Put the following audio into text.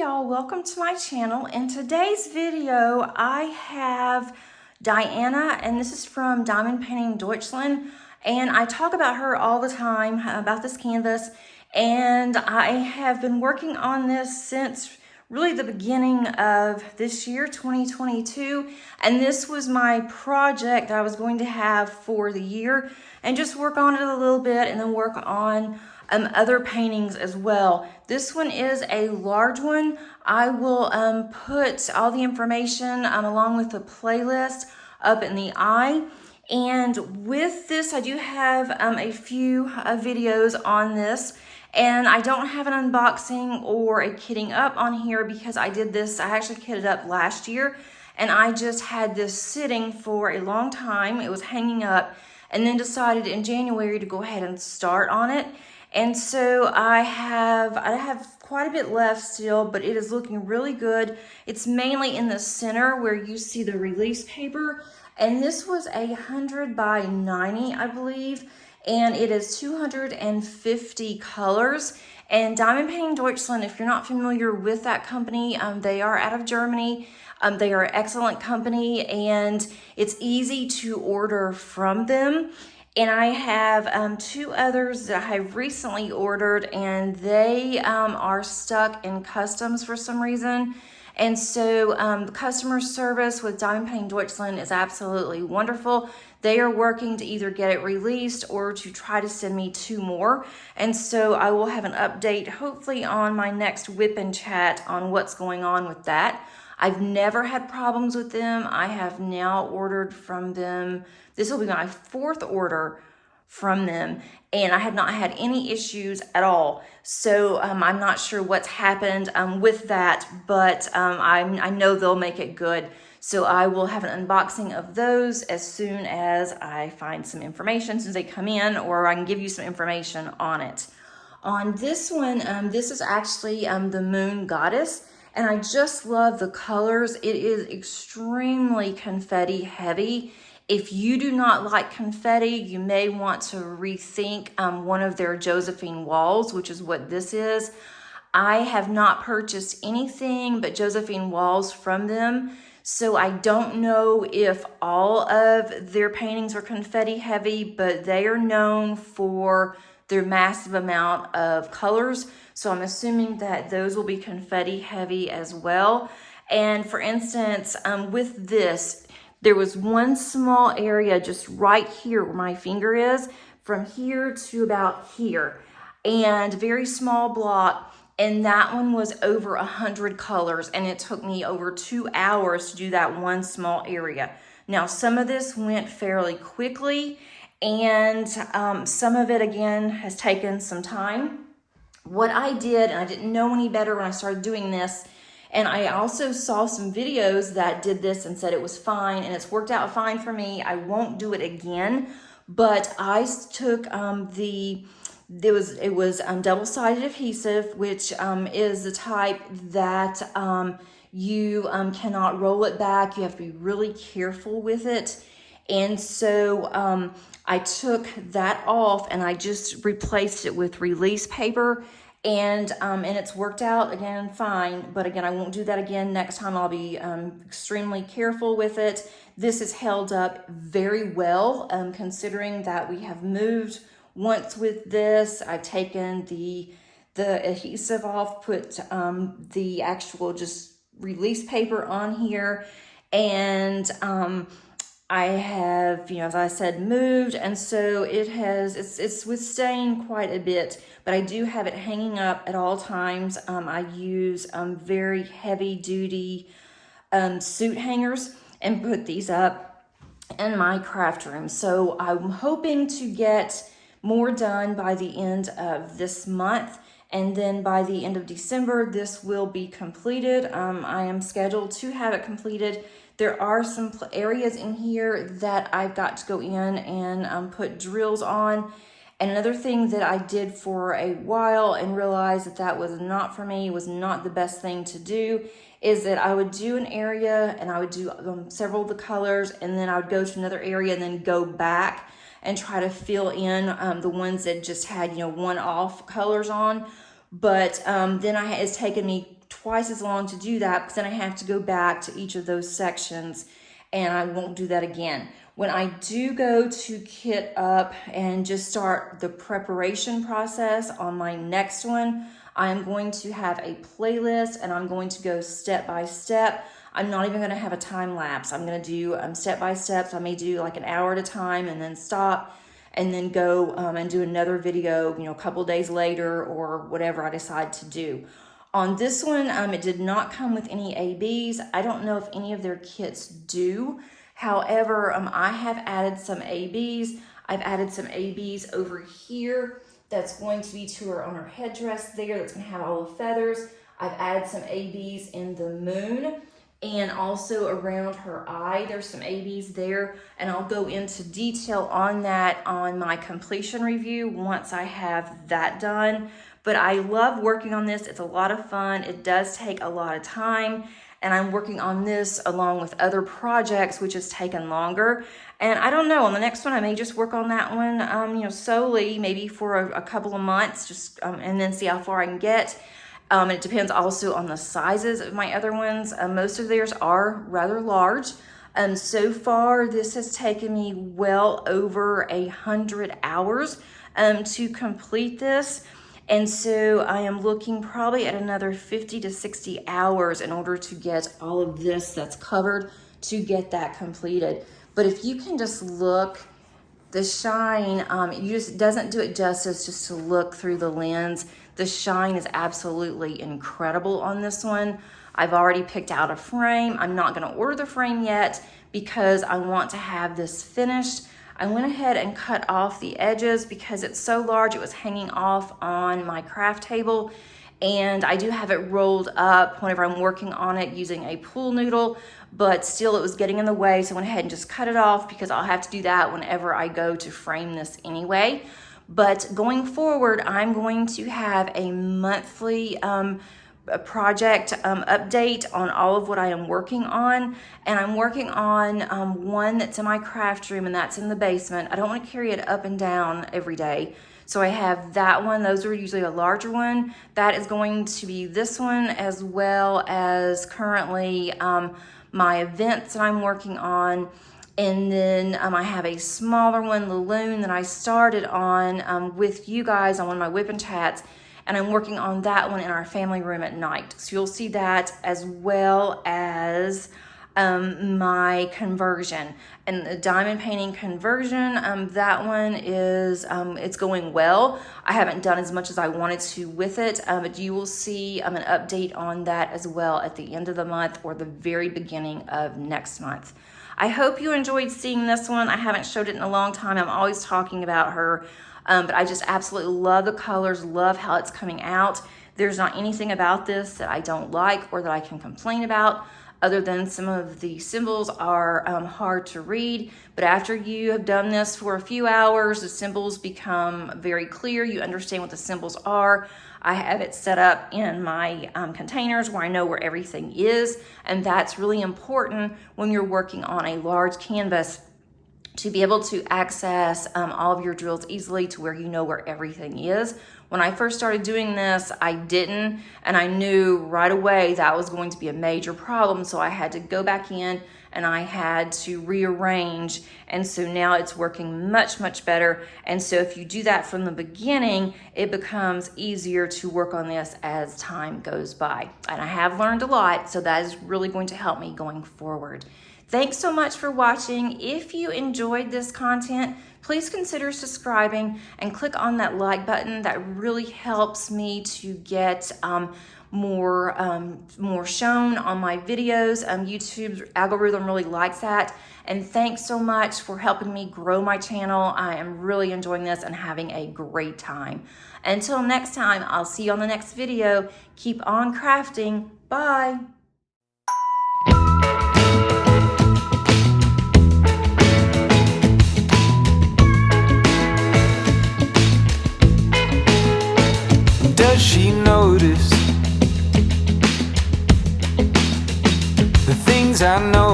y'all, welcome to my channel. In today's video I have Diana, and this is from Diamond Painting Deutschland, and I talk about her all the time about this canvas, and I have been working on this since really the beginning of this year, 2022, and this was my project I was going to have for the year and just work on it a little bit and then work on other paintings as well. This one is a large one. I will put all the information along with the playlist up in the eye. And with this, I do have a few videos on this. And I don't have an unboxing or a kitting up on here because I actually kitted up last year. And I just had this sitting for a long time. It was hanging up, and then decided in January to go ahead and start on it. And so I have quite a bit left still, but it is looking really good. It's mainly in the center where you see the release paper. And this was 100 by 90, I believe. And it is 250 colors. And Diamond Painting Deutschland, if you're not familiar with that company, they are out of Germany. They are an excellent company, and it's easy to order from them. And I have two others that I have recently ordered, and they are stuck in customs for some reason. And so the customer service with Diamond Painting Deutschland is absolutely wonderful. They are working to either get it released or to try to send me two more. And so I will have an update hopefully on my next whip and chat on what's going on with that. I've never had problems with them. I have now ordered from them. This will be my fourth order from them, and I have not had any issues at all. So I'm not sure what's happened with that, but I know they'll make it good. So I will have an unboxing of those as soon as I find some information, since they come in, or I can give you some information on it. On this one, this is actually the Moon Goddess. And I just love the colors. It is extremely confetti heavy. If you do not like confetti, you may want to rethink one of their Josephine walls, which is what this is. I have not purchased anything but Josephine walls from them, so I don't know if all of their paintings are confetti heavy, but they are known for their massive amount of colors. So I'm assuming that those will be confetti heavy as well. And for instance, with this, there was one small area just right here where my finger is, from here to about here, and very small block. And that one was over 100 colors, and it took me over 2 hours to do that one small area. Now, some of this went fairly quickly, and some of it again has taken some time. What I did, and I didn't know any better when I started doing this, and I also saw some videos that did this and said it was fine, and it's worked out fine for me. I won't do it again, but I took it was double-sided adhesive, which is the type that you cannot roll it back. You have to be really careful with it. And so I took that off and I just replaced it with release paper, and it's worked out again fine. But again, I won't do that again. Next time I'll be extremely careful with it. This is held up very well, considering that we have moved once with this. I've taken the adhesive off, put the actual just release paper on here, and I have, as I said, moved, and so it's withstaying quite a bit, but I do have it hanging up at all times. I use very heavy duty suit hangers and put these up in my craft room. So I'm hoping to get more done by the end of this month, and then by the end of December, this will be completed. I am scheduled to have it completed. There are some areas in here that I've got to go in and put drills on. And another thing that I did for a while and realized that that was not for me, was not the best thing to do, is that I would do an area and I would do several of the colors, and then I would go to another area and then go back and try to fill in the ones that just had, one-off colors on. But then it's taken me twice as long to do that, because then I have to go back to each of those sections, and I won't do that again. When I do go to kit up and just start the preparation process on my next one, I'm going to have a playlist, and I'm going to go step by step. I'm not even going to have a time lapse. I'm going to do step by step. So I may do like an hour at a time and then stop, and then go and do another video, a couple days later, or whatever I decide to do. On this one, it did not come with any ABs. I don't know if any of their kits do. However, I have added some ABs. I've added some ABs over here. That's going to be to her on her headdress there. That's going to have all the feathers. I've added some ABs in the moon, and also around her eye. There's some ABs there, and I'll go into detail on that on my completion review once I have that done. But I love working on this. It's a lot of fun. It does take a lot of time, and I'm working on this along with other projects, which has taken longer. And I don't know, on the next one, I may just work on that one, solely, maybe for a couple of months, just and then see how far I can get. And it depends also on the sizes of my other ones. Most of theirs are rather large. So far, this has taken me well over 100 hours to complete this. And so I am looking probably at another 50 to 60 hours in order to get all of this that's covered, to get that completed. But if you can just look, the shine, it just doesn't do it justice just to look through the lens. The shine is absolutely incredible on this one. I've already picked out a frame. I'm not going to order the frame yet because I want to have this finished. I went ahead and cut off the edges because it's so large. It was hanging off on my craft table, and I do have it rolled up whenever I'm working on it using a pool noodle, but still it was getting in the way, so I went ahead and just cut it off because I'll have to do that whenever I go to frame this anyway. But going forward, I'm going to have a monthly project update on all of what I am working on. And I'm working on one that's in my craft room, and that's in the basement. I don't want to carry it up and down every day. So I have that one. Those are usually a larger one. That is going to be this one, as well as currently my events that I'm working on. And then I have a smaller one, the loon, that I started on with you guys on one of my whip and chats, and I'm working on that one in our family room at night. So you'll see that, as well as my conversion. And the diamond painting conversion, that one is, it's going well. I haven't done as much as I wanted to with it, but you will see an update on that as well at the end of the month or the very beginning of next month. I hope you enjoyed seeing this one. I haven't showed it in a long time. I'm always talking about her, but I just absolutely love the colors, love how it's coming out. There's not anything about this that I don't like or that I can complain about, other than some of the symbols are hard to read. But after you have done this for a few hours, the symbols become very clear. You understand what the symbols are. I have it set up in my containers where I know where everything is, and that's really important when you're working on a large canvas, to be able to access all of your drills easily to where you know where everything is. When I first started doing this, I didn't, and I knew right away that was going to be a major problem, so I had to go back in and I had to rearrange, and so now it's working much, much better. And so if you do that from the beginning, it becomes easier to work on this as time goes by. And I have learned a lot, so that is really going to help me going forward. Thanks so much for watching. If you enjoyed this content, please consider subscribing and click on that like button. That really helps me to get more shown on my videos. YouTube's algorithm really likes that. And thanks so much for helping me grow my channel. I am really enjoying this and having a great time. Until next time, I'll see you on the next video. Keep on crafting. Bye. Does she notice the things I know?